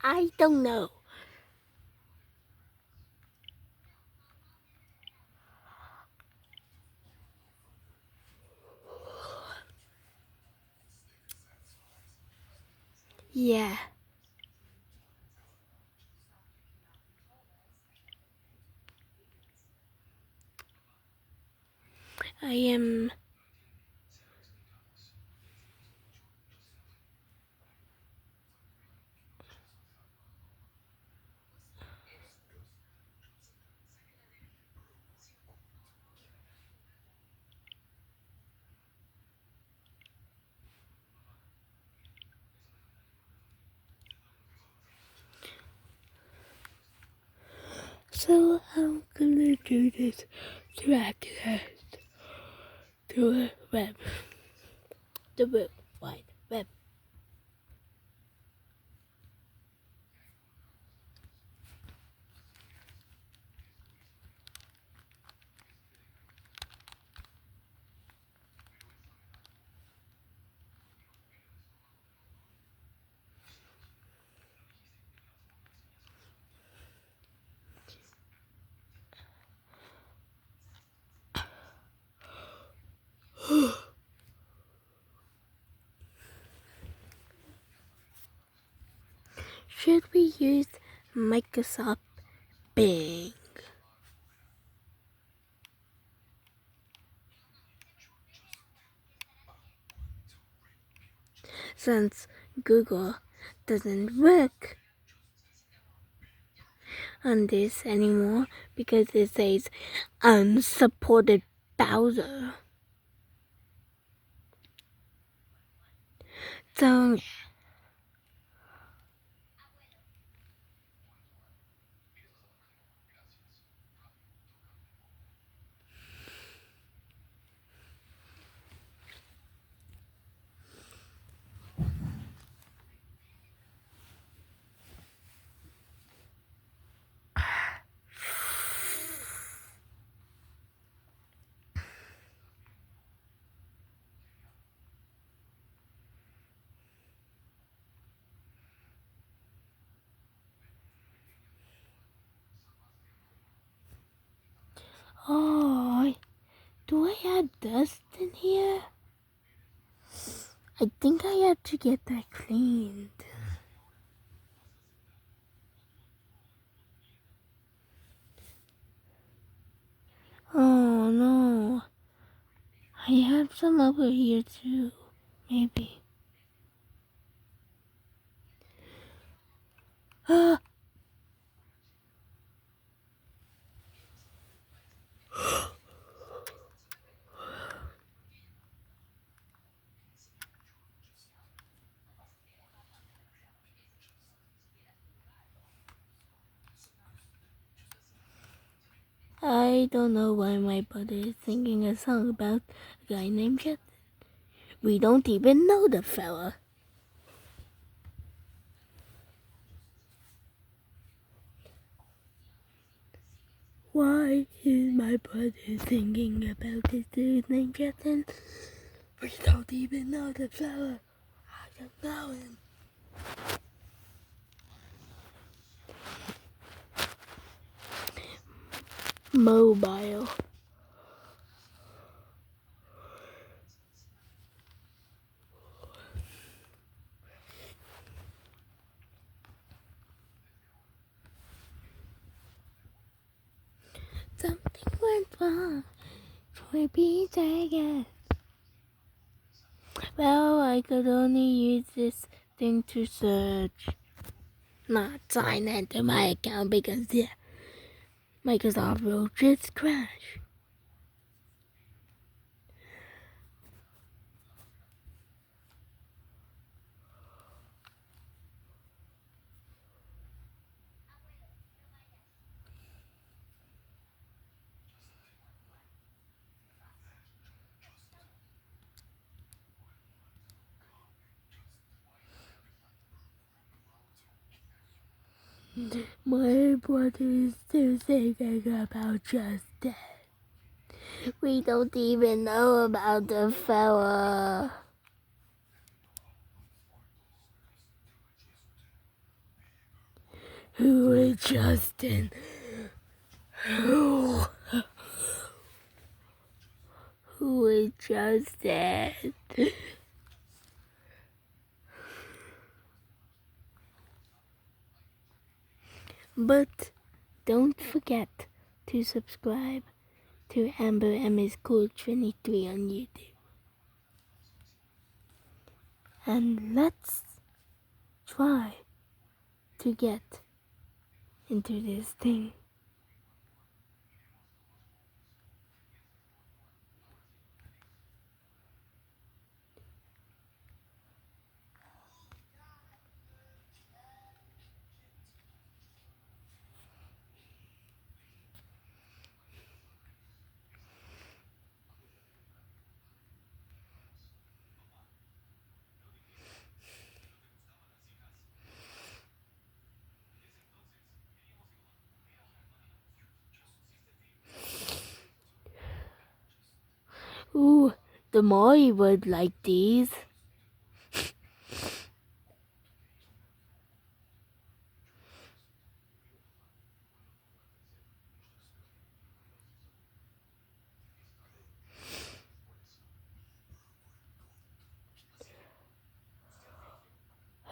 I don't know. Yeah. I am. So I'm gonna do this to access to the web. The World Wide Web. Should we use Microsoft Bing? Since Google doesn't work on this anymore because it says unsupported browser. So oh, do I have dust in here? I think I have to get that cleaned. Oh no. I have some over here too. Maybe. I don't know why my brother is singing a song about a guy named Justin. We don't even know the fella. Why is my brother singing about this dude named Justin? We don't even know the fella. I don't know him. Mobile. Something went wrong. For Pete's sake. Well, I could only use this thing to search. Not sign into my account because Microsoft will just crash. My brother is still thinking about Justin. We don't even know about the fella. Who is Justin? Who is Justin? But don't forget to subscribe to Amber Emmy's Cool 23 on YouTube. And let's try to get into this thing. Ooh, the Maury would like these.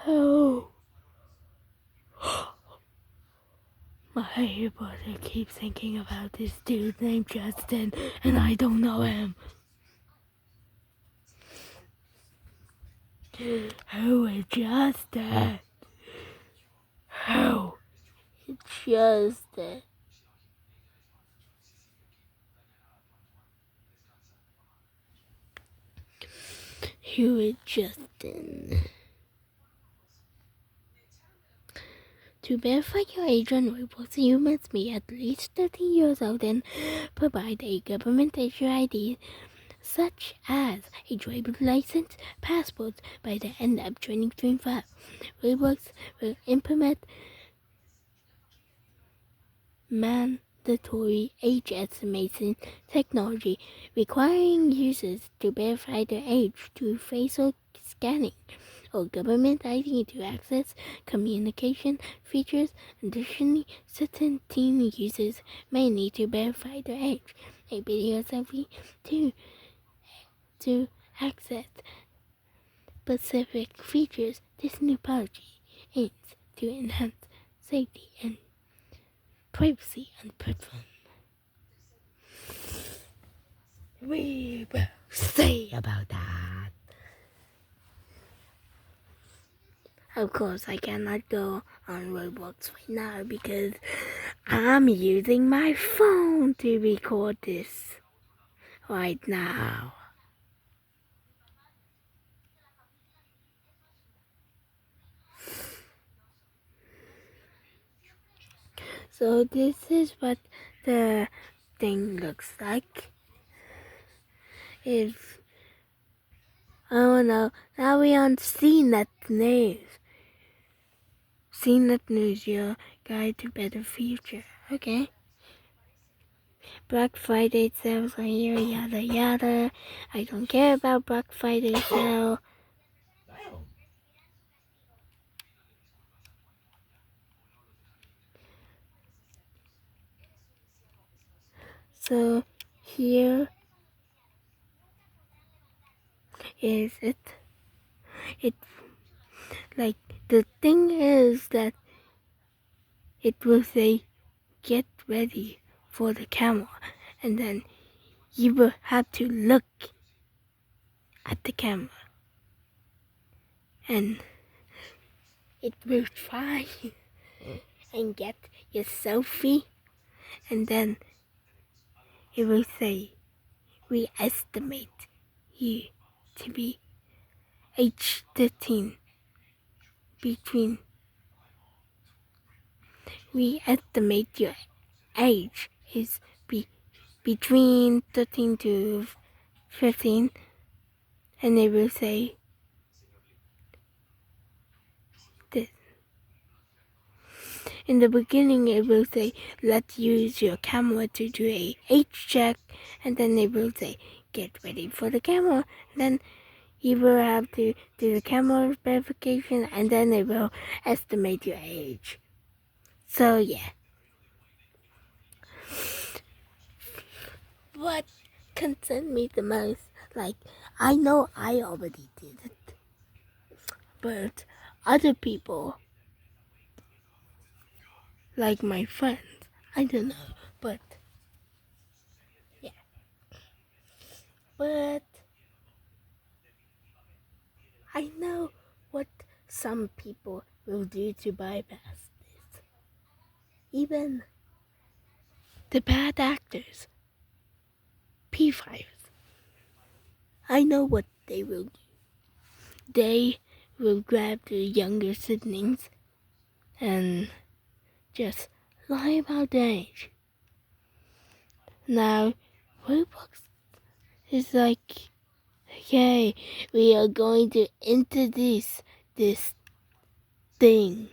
Oh. My brother keeps thinking about this dude named Justin, and I don't know him. Who is Justin? Who is Justin? Who is Justin? To verify your age on Roblox, you must be at least 13 years old and provide a government issue ID such as a driver's license, passport by the end of 2025. Roblox will implement mandatory age estimation technology, requiring users to verify their age through facial scanning or government ID to access communication features. Additionally, certain teen users may need to verify their age, a video selfie, to access specific features. This new policy aims to enhance safety and privacy on the platform. We will see about that. Of course, I cannot go on Roblox right now because I'm using my phone to record this right now. So this is what the thing looks like. Oh no, now we're on CNET News. CNET News, your guide to better future. Okay. Black Friday sales are here, yada yada. I don't care about Black Friday sale. So here is it. It like the thing is that it will say get ready for the camera, and then you will have to look at the camera, and it will try and get your selfie, and then it will say we estimate you to be age 13 between. We estimate your age is between 13 to 15, and they will say this. In the beginning, it will say, let's use your camera to do a age check, and then they will say, get ready for the camera. Then you will have to do the camera verification, and then they will estimate your age. So yeah. What concerned me the most, like, I know I already did it, but other people, like my friends, I don't know, but yeah. But I know what some people will do to bypass this. Even the bad actors, P5s, I know what they will do. They will grab the younger siblings and just lie about their age. Now, Roblox is like, okay, we are going to introduce this thing.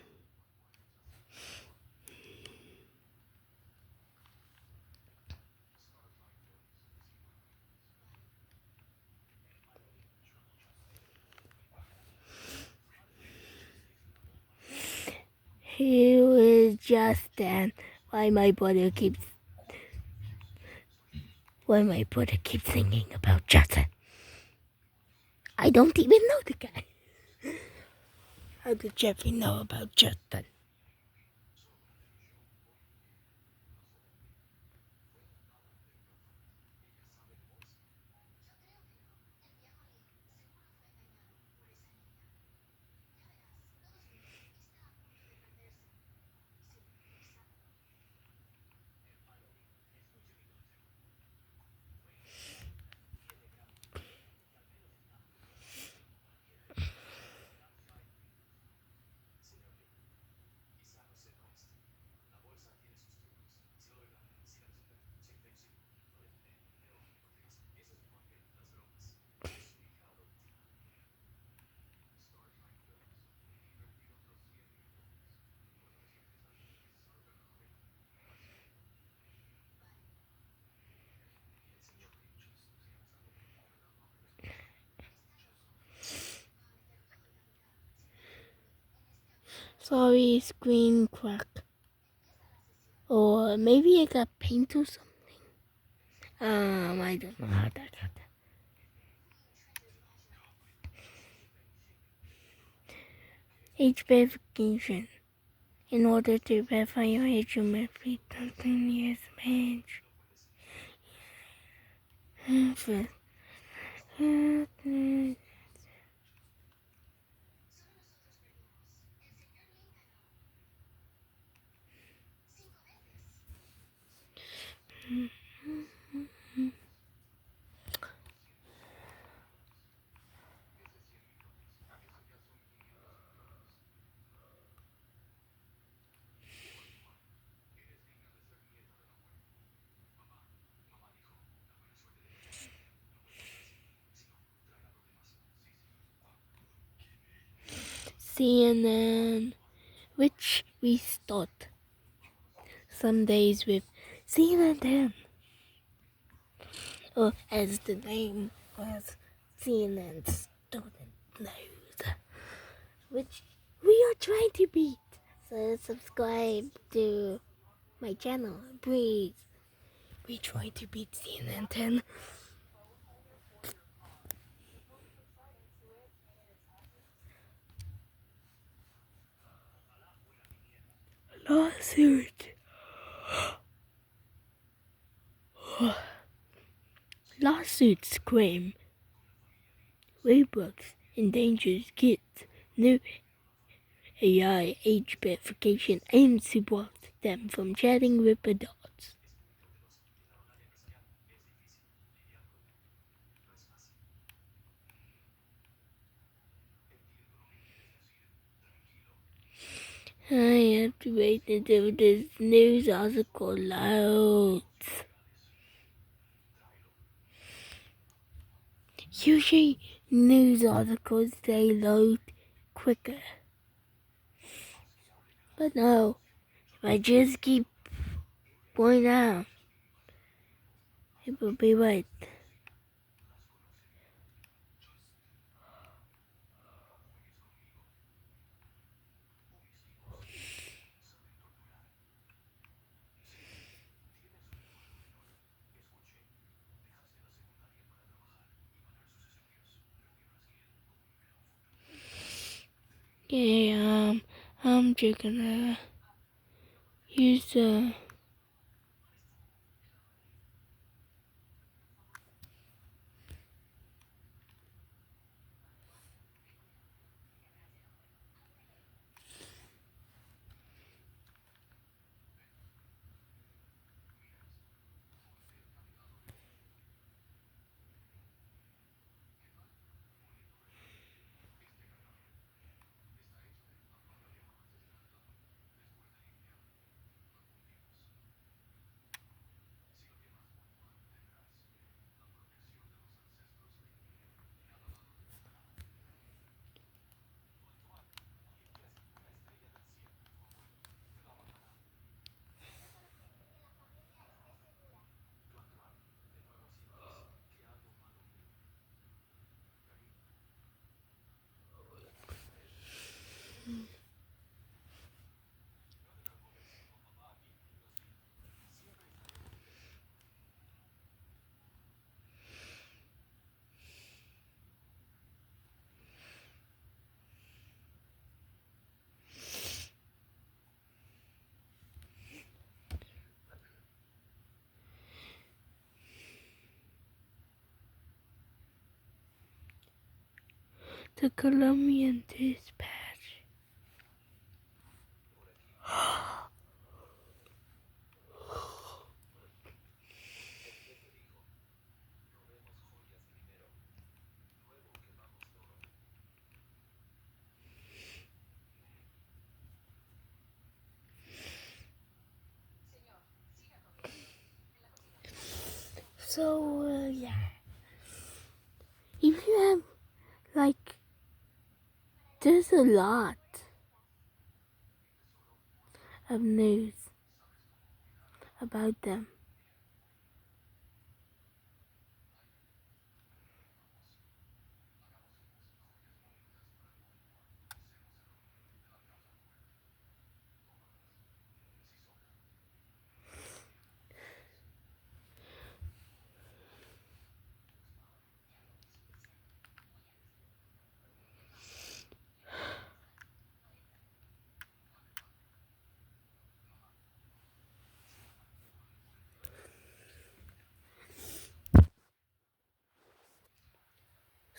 He is just then why my brother keeps singing about Justin. I don't even know the guy. How did Jeffrey know about Justin? Sorry, screen crack. Or maybe I got paint or something. I don't know how that happened. Age verification. In order to verify your age, you must be 13 years of age. First. CNN, which we start some days with CNN, or as the name was, CNN Student News, which we are trying to beat. So subscribe to my channel, please. We try to beat CNN 10. Lawsuit. Lawsuits claim Roblox endangers kids. New AI age verification aims to block them from chatting with adults. I have to wait until this news article loads. Usually news articles they load quicker. But no, if I just keep going down, it will be right. Okay, I'm just gonna use the Colombian dispatch. So, yeah. If you have, like, there's a lot of news about them.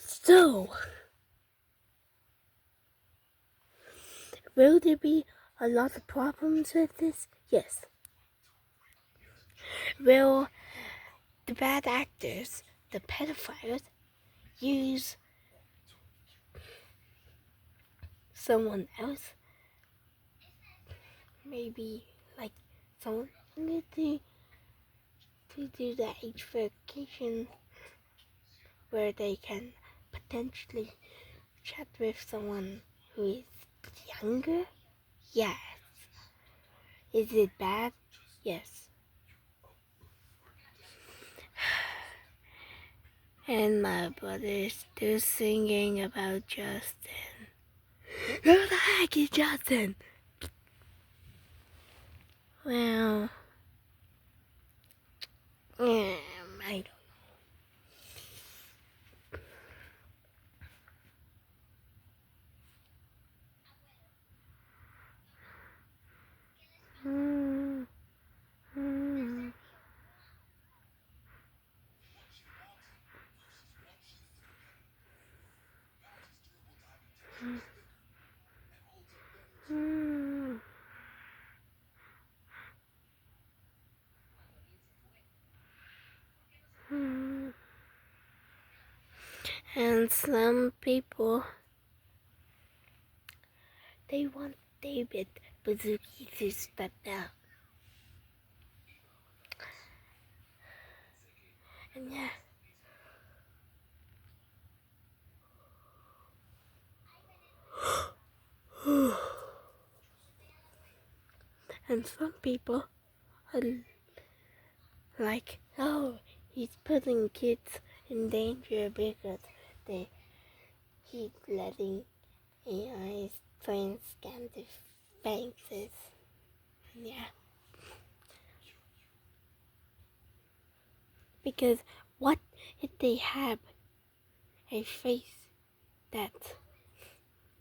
So, will there be a lot of problems with this? Yes. Will the bad actors, the pedophiles, use someone else? Maybe like someone to do the age verification where they can potentially chat with someone who is younger? Yes. Is it bad? Yes. And my brother's still singing about Justin. Who the heck is Justin? Well, I don't know. And some people, they want David Bazooki to step down. And yeah. And some people are like, oh, he's putting kids in danger because he's letting AIs try and scan their faces. Yeah. Because what if they have a face that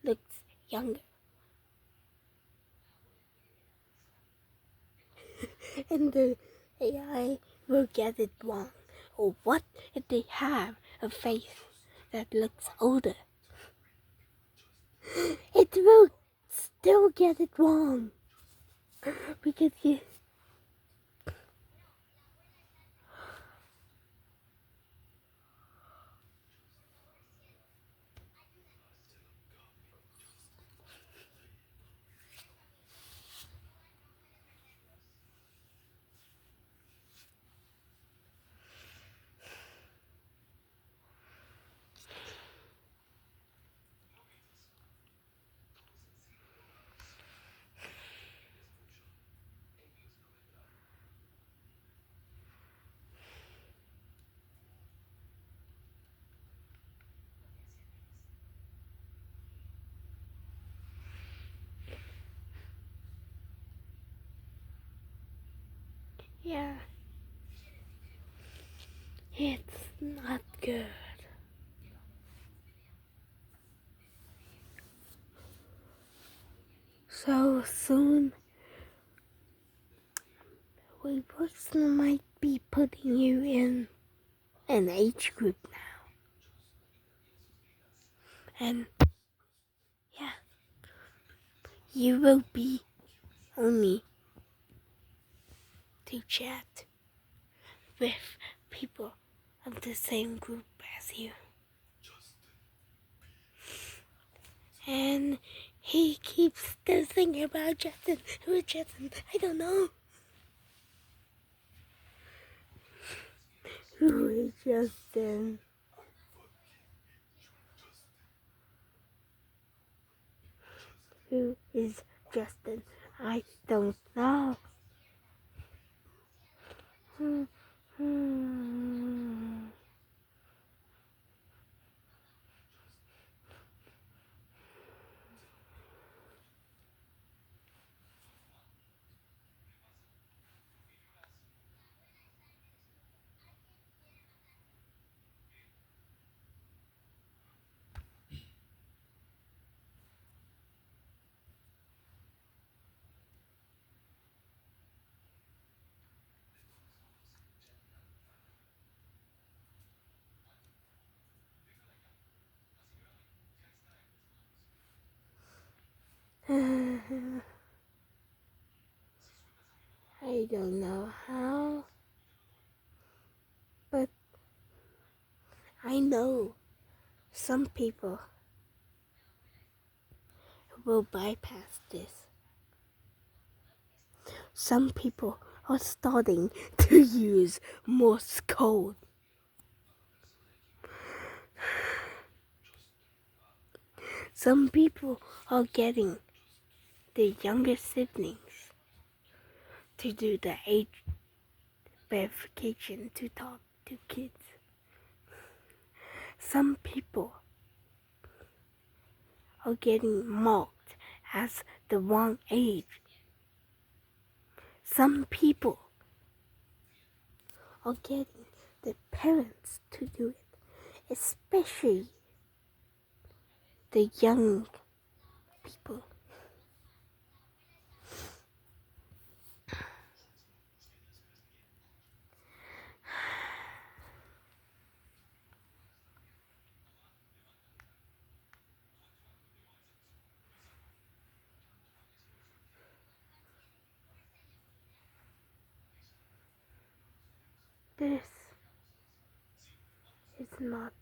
looks younger. And the AI will get it wrong. Or what if they have a face that looks older? It will still get it wrong. Because yeah, it's not good. So soon, Roblox might be putting you in an age group now. And yeah, you will be only to chat with people of the same group as you. And he keeps still thinking about Justin. Who is Justin? I don't know. Who is Justin? Who is Justin? I don't know. I don't know how, but I know some people will bypass this. Some people are starting to use Morse code. Some people are getting the younger siblings to do the age verification to talk to kids. Some people are getting marked as the wrong age. Some people are getting the parents to do it, especially the young people. This is not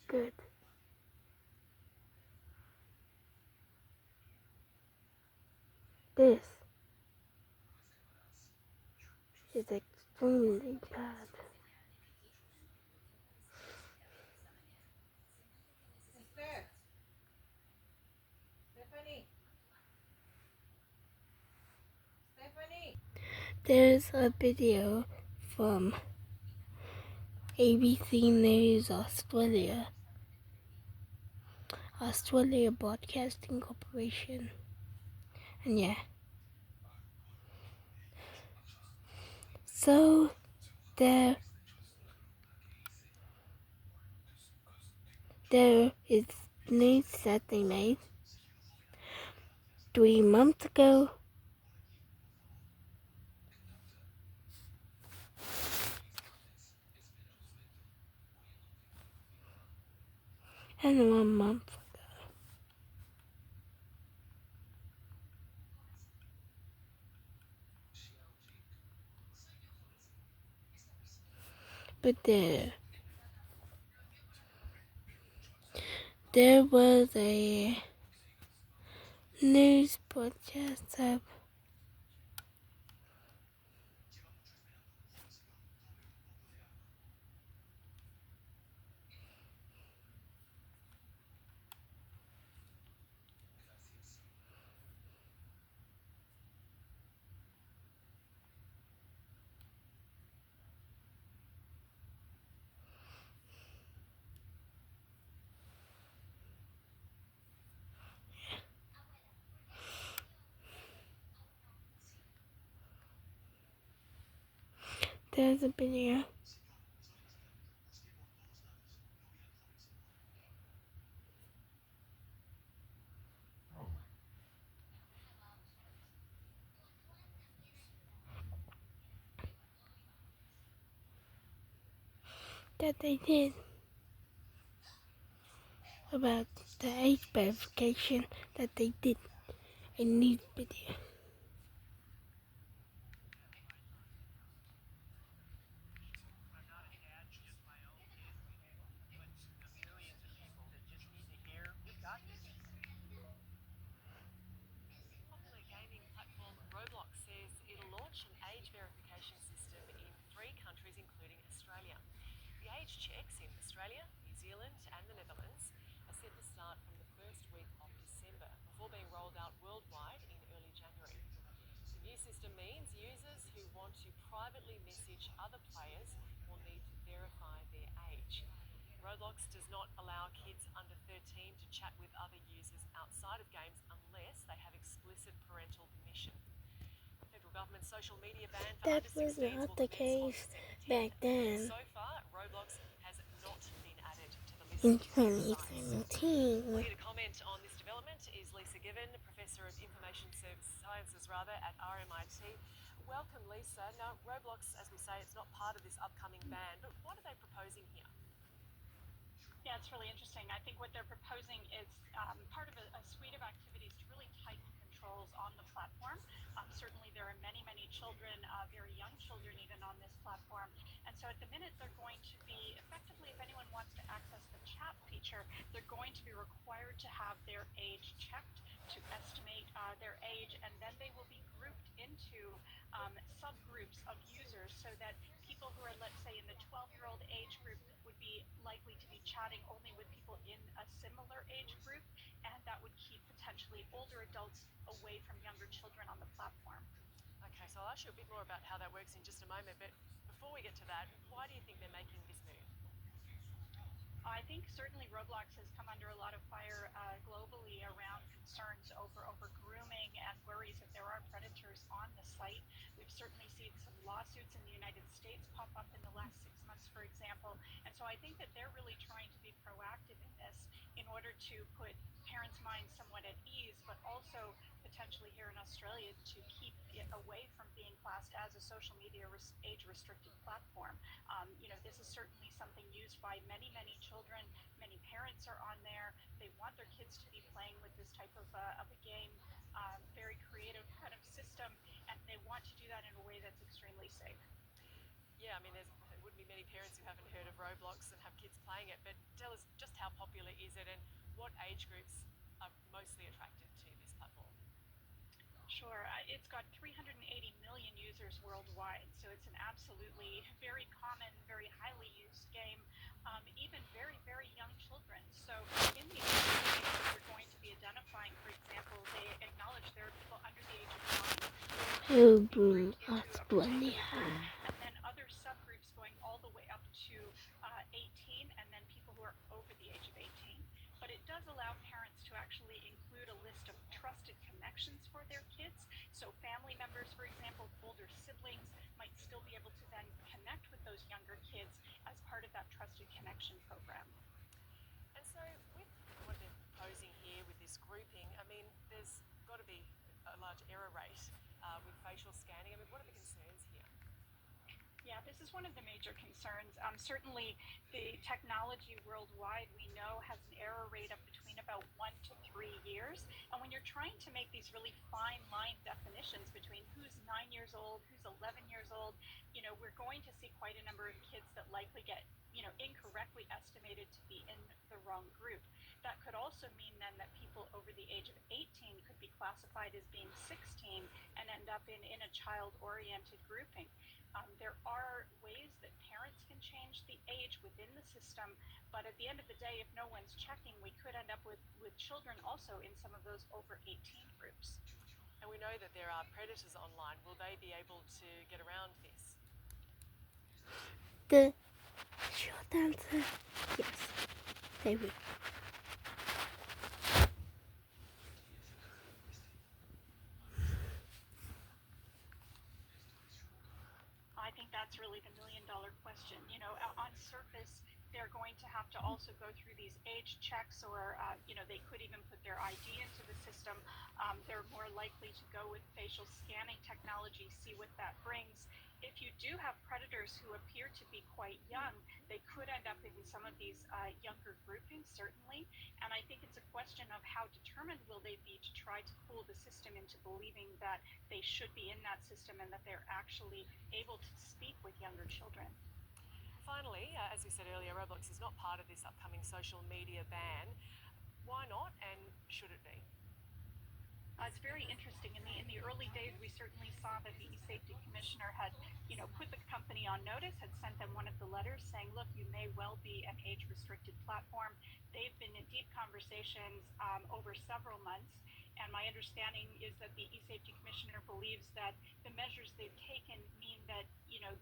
good. This is extremely bad. There's a video from ABC News Australia Broadcasting Corporation, and yeah. So there is news that they made 3 months ago. And 1 month. But there was a news broadcast of there's a video that they did about the age verification that they did a news video. Roblox says it'll launch an age verification system in 3 countries, including Australia. The age checks in Australia, New Zealand, and the Netherlands are set to start from the first week of December, before being rolled out worldwide in early January. The new system means users who want to privately message other players will need to verify their age. Roblox does not allow kids under 13 to chat with other users outside of games unless they have explicit parental permission. The federal government's social media ban for That under was 16s not will the commence on case December 10. back then So far, Roblox has not been added to the list in of sites. 2017. Here to comment on this development is Lisa Given, Professor of Information Sciences at RMIT. Welcome, Lisa. Now, Roblox, as we say, it's not part of this upcoming ban, but what are they proposing here? Yeah, it's really interesting. I think what they're proposing is part of a suite of activities to really tighten controls on the platform. Certainly, there are many, many children, very young children even on this platform. And so at the minute, they're going to be effectively, if anyone wants to access the chat feature, they're going to be required to have their age checked to estimate their age, and then they will be grouped into subgroups of users so that people who are, let's say, in the 12-year-old age group would be likely to be chatting only with people in a similar age group, and that would keep potentially older adults away from younger children on the platform. Okay, so I'll ask you a bit more about how that works in just a moment, but before we get to that, why do you think they're making this move? I think certainly Roblox has come under a lot of fire globally around concerns over grooming and worries that there are predators on the site. We've certainly seen some lawsuits in the United States pop up in the last 6 months, for example. And so I think that they're really trying to be proactive in this in order to put parents' minds somewhat at ease, but also potentially here in Australia to keep it away from being classed as a social media age-restricted platform. This is certainly something used by many, many children. Many parents are on there. They want their kids to be playing with this type of a game, very creative kind of system, and they want to do that in a way that's extremely safe. Yeah, I mean, there wouldn't be many parents who haven't heard of Roblox and have kids playing it, but tell us just how popular is it and what age groups are mostly attracted to this platform? Sure. It's got 380 million users worldwide, so it's an absolutely very common, very highly used game, even very, very young children. So in the application, we're going to be identifying, for example, they acknowledge there are people under the age of 9 who are grouped into a particular group, and then other subgroups going all the way up to 18, and then people who are over the age of 18. But it does allow parents to actually include a list of trusted connections for their kids. So family members, for example, older siblings might still be able to then connect with those younger kids as part of that trusted connection program. And so with what they're proposing here with this grouping, I mean, there's got to be facial scanning? I mean, what are the concerns here? Yeah, this is one of the major concerns. Certainly, the technology worldwide we know has an error rate of between about 1 to 3 years. And when you're trying to make these really fine line definitions between who's 9 years old, who's 11 years old, we're going to see quite a number of kids that likely get, incorrectly estimated to be in the wrong group. That could also mean then that people over the age of 18 could be classified as being 16 and end up in a child-oriented grouping. There are ways that parents can change the age within the system, but at the end of the day, if no one's checking, we could end up with children also in some of those over 18 groups. And we know that there are predators online. Will they be able to get around this? The short answer, yes, they will. I think that's really the million-dollar question. On surface, they're going to have to also go through these age checks, or they could even put their ID into the system. They're more likely to go with facial scanning technology, see what that brings. If you do have predators who appear to be quite young, they could end up in some of these younger groupings, certainly. And I think it's a question of how determined will they be to try to fool the system into believing that they should be in that system and that they're actually able to speak with younger children. Finally, as we said earlier, Roblox is not part of this upcoming social media ban. Why not, and should it be? It's very interesting. In the early days, we certainly saw that the safety commissioner had, put the company on notice, had sent them one of the letters saying, look, you may well be an age-restricted platform. They've been in deep conversations over several months, and my understanding is that the e-safety commissioner believes that the measures they've taken mean that,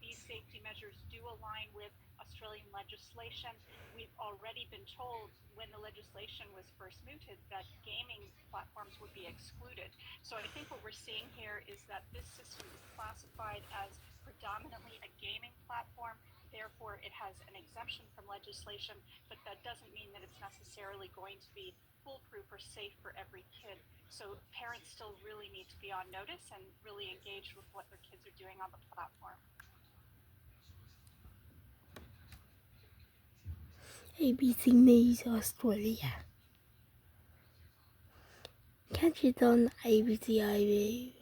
these safety measures do align with Australian legislation. We've already been told when the legislation was first mooted that gaming platforms would be excluded. So I think what we're seeing here is that this system is classified as predominantly a gaming platform. Therefore, it has an exemption from legislation, but that doesn't mean that it's necessarily going to be foolproof or safe for every kid. So parents still really need to be on notice and really engaged with what their kids are doing on the platform. ABC News Australia. Catch it on ABC iView.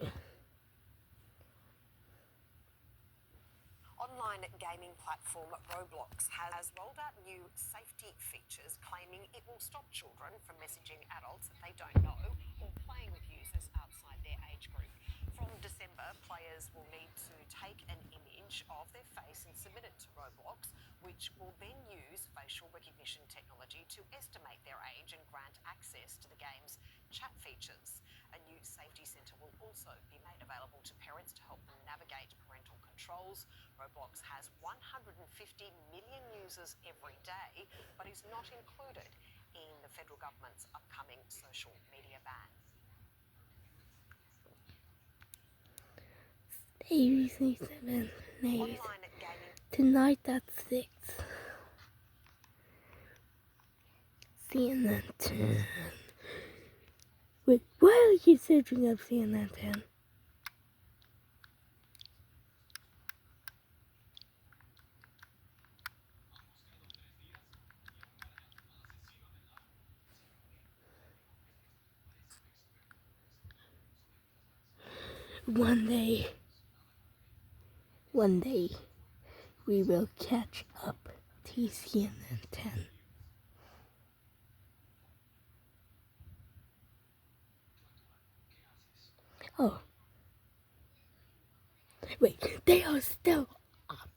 Online gaming platform Roblox has rolled out new safety features claiming it will stop children from messaging adults that they don't know or playing with users outside their age group. From December, players will need to take an image of their face and submit it to Roblox, which will then use facial recognition technology to estimate their age and grant access to the game's chat features. A new safety centre will also be made available to parents to help them navigate parental controls. Roblox has 150 million users every day, but is not included in the federal government's upcoming social media ban. ABC 7 News. Online gaming. Tonight at 6. CNN 10. Wait, why are you searching up CNN 10? One day, we will catch up to CNN 10. Oh. Wait, they are still up.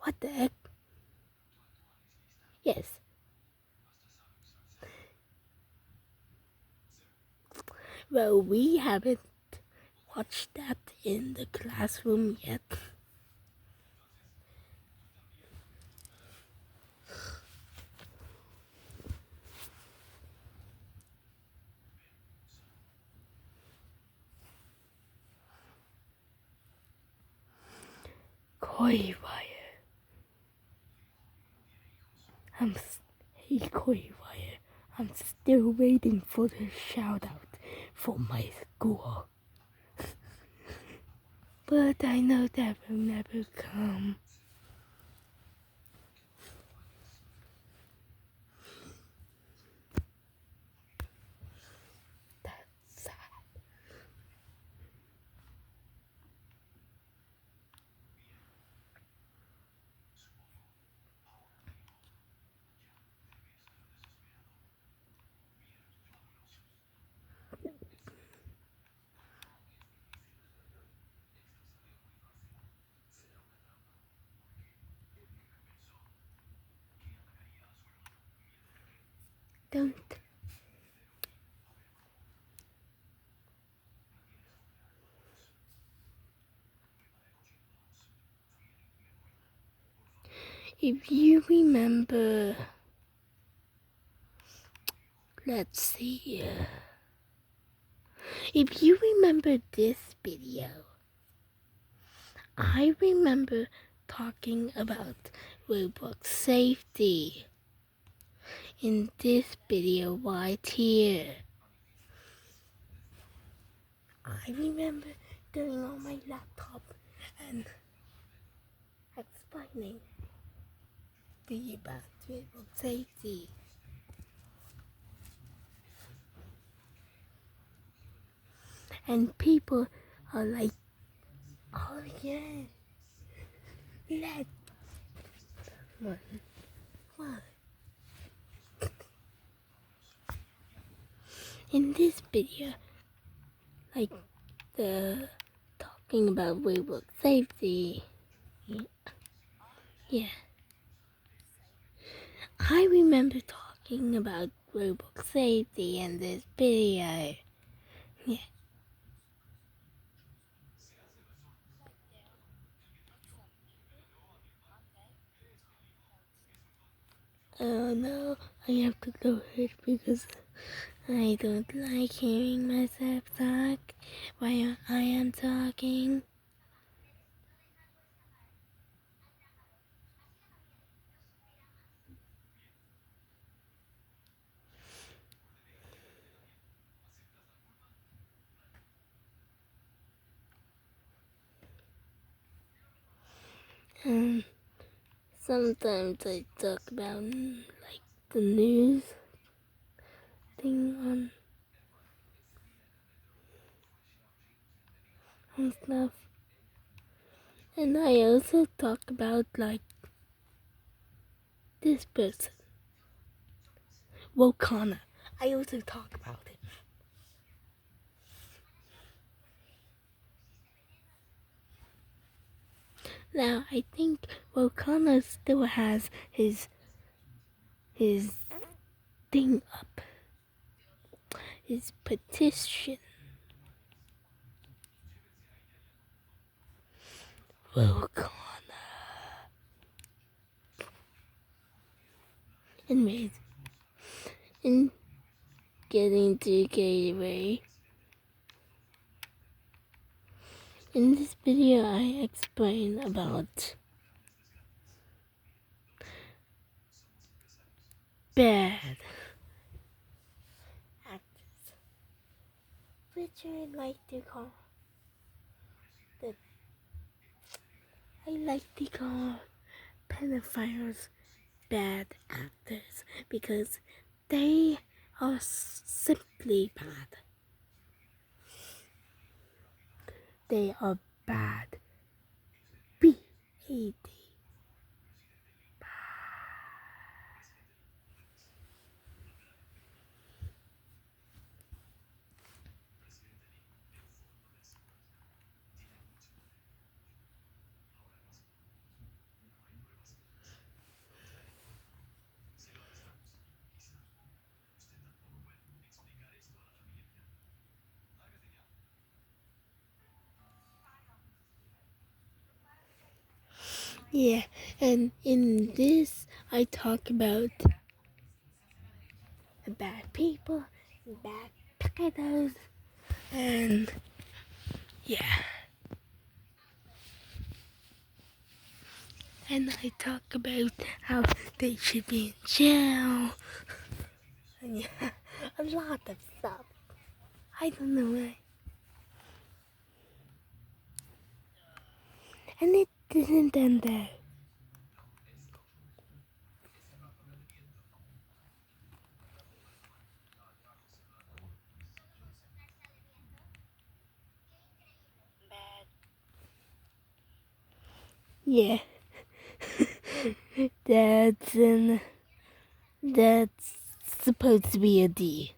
What the heck? Yes. Well, we haven't watched that in the classroom yet. Koi wire. Hey Koi wire. I'm still waiting for the shout out for my school. but I know that will never come. That's sad. Don't. If you remember, let's see. If you remember this video, I remember talking about Roblox safety in this video right here. I remember going on my laptop and explaining to you about Roblox safety. And people are like, oh yeah, let's what? In this video, like the talking about Roblox safety. Yeah. I remember talking about Roblox safety in this video. Yeah. Oh no, I have to go ahead because I don't like hearing myself talk while I am talking. Sometimes I talk about like the news thing on stuff. And I also talk about like this person, Wakana. I also talk about it. Now I think Wakana still has his thing up, his petition. Wakana. Anyways, in getting to gateway. In this video, I explain about bad actors, which I like to call pedophiles bad actors because they are simply bad. They are bad. B-A-D. Yeah, and in this, I talk about bad people, bad pedos, and yeah. And I talk about how they should be in jail, and yeah, a lot of stuff. I don't know why. And it didn't end there. Yeah. That's supposed to be a D.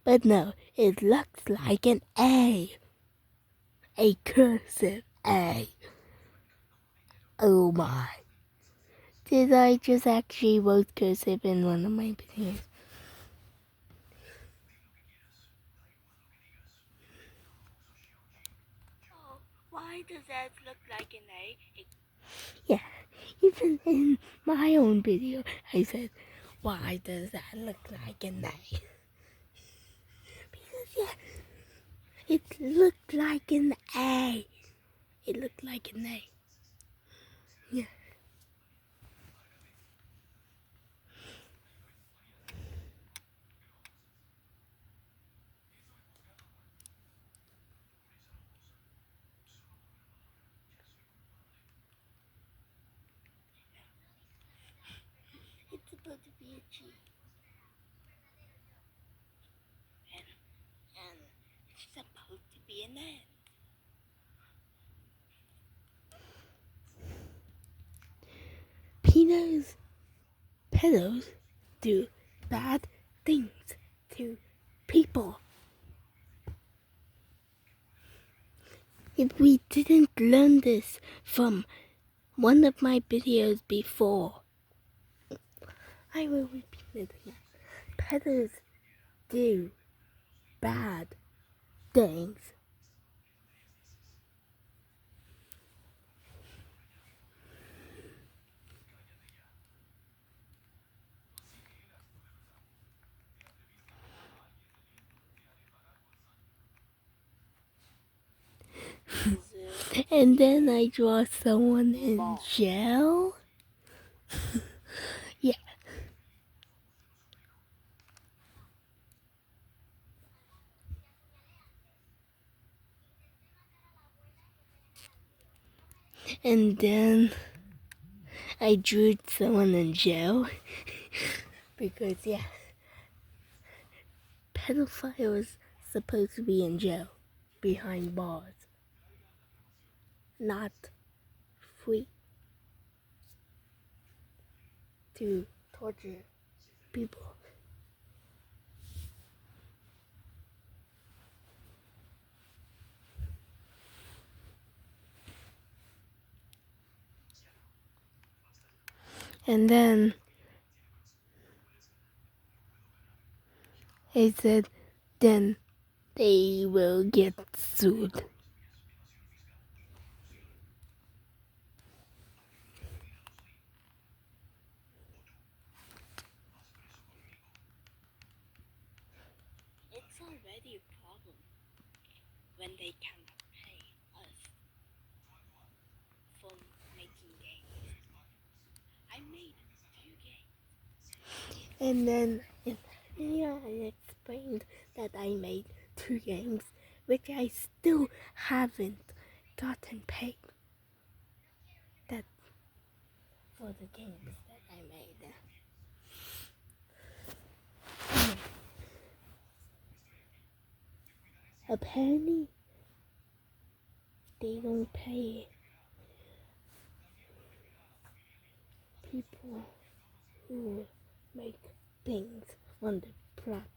But no, it looks like an A. A cursive A. Oh my. Did I just actually wrote cursive in one of my videos? Oh, why does that look like an A? Yeah, even in my own video, I said, why does that look like an A? Because, yeah, it looked like an A. It looked like an A. Yeah. It's supposed to be a G. And it's supposed to be an N. Pedos do bad things to people. If we didn't learn this from one of my videos before, I will repeat it again. Pedos do bad things. And then I draw someone in jail. Yeah. And then I drew someone in jail. Because, yeah, pedophiles supposed to be in jail, behind bars, not free to torture people. And then I said, then they will get sued. It's already a problem when they cannot pay us for making games. I made 2 games. And then in that video I explained that I made 2 games, which I still haven't gotten paid. That for the games that I made. Apparently, they don't pay people who make things on the platform.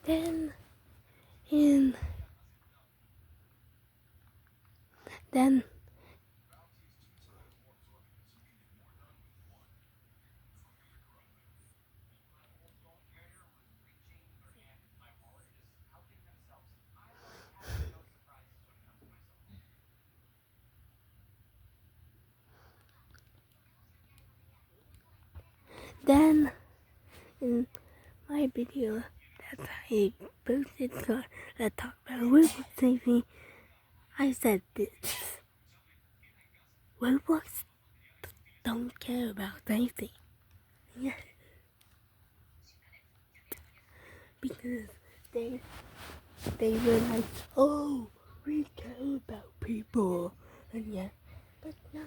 Then, in then Then in my video that I posted that talked about Roblox safety, I said this. Roblox don't care about safety. Yeah. Because they were like, oh, we care about people. And yeah, but no.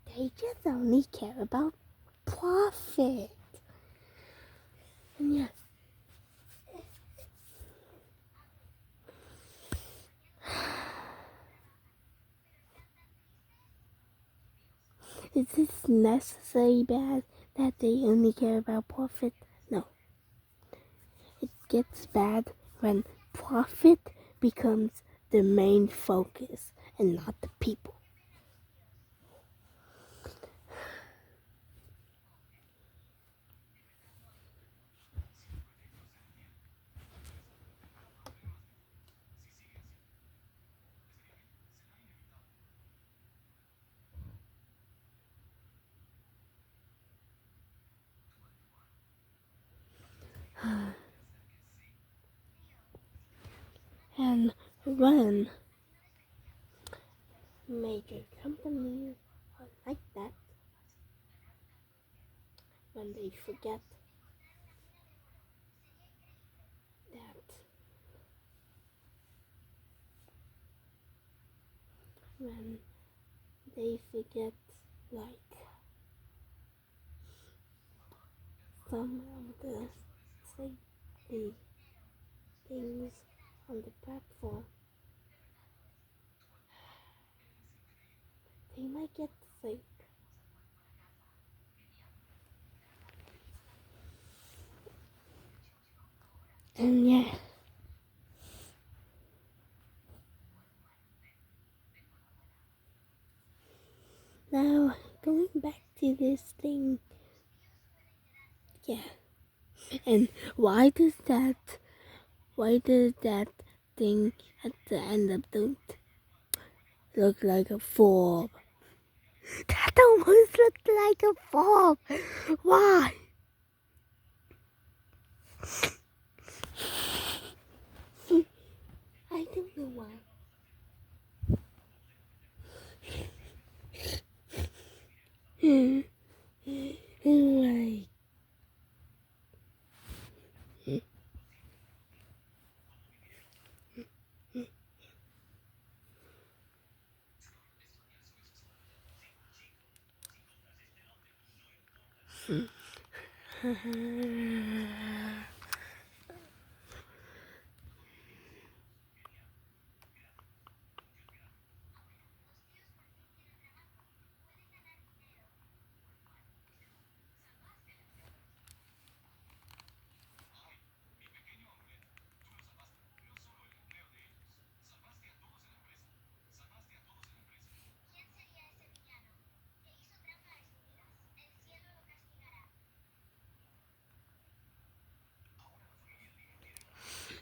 They just only care about profit. And yeah. Is this necessarily bad that they only care about profit? No. It gets bad when profit becomes the main focus and not the people. And when major companies are like that, when they forget that, when they forget like some of the safety things on the platform, they might get sick. And yeah. Now, going back to this thing, yeah. And why does that thing at the end of the look like a fob? That almost looked like a fob. Why? I don't know why. Like,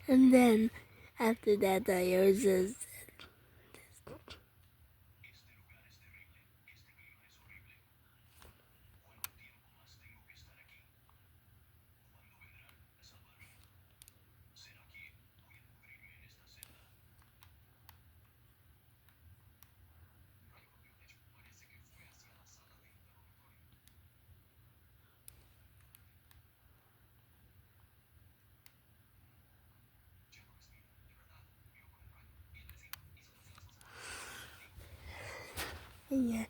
and then after that, I also yeah.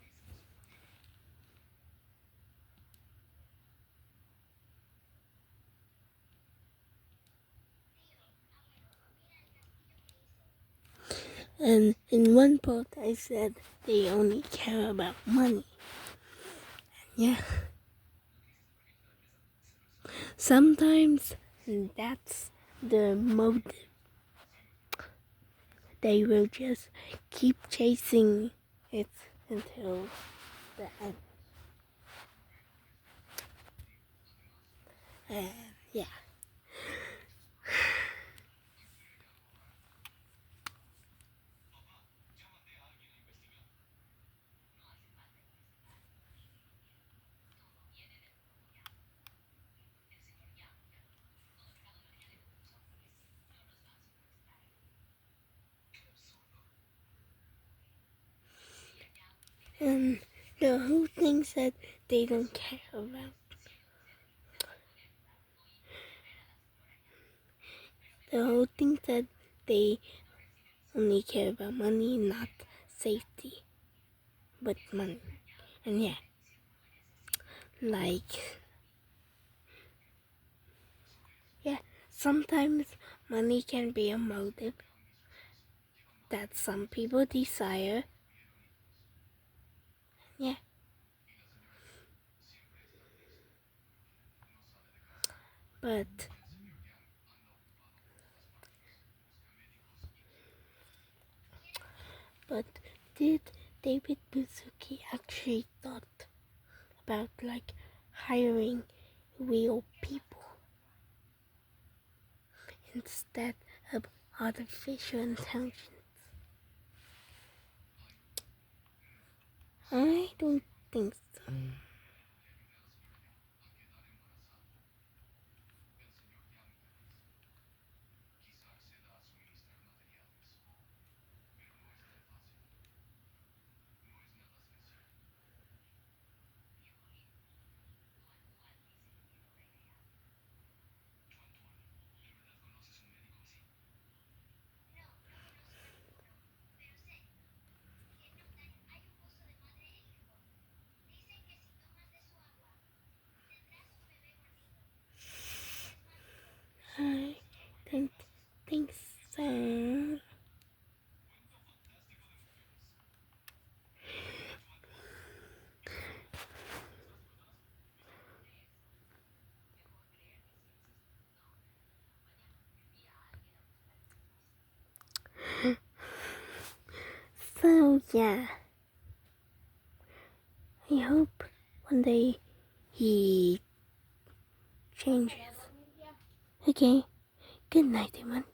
And in one post, I said they only care about money. Yeah. Sometimes that's the motive. They will just keep chasing it until the end. And yeah. The whole thing said they don't care about. The whole thing said they only care about money, not safety, but money. And yeah, like, yeah, sometimes money can be a motive that some people desire. Yeah. But did David Buzuki actually thought about like hiring real people instead of artificial intelligence? I don't think so. I don't think so. So yeah, I hope one day he changes. Okay, good night, everyone.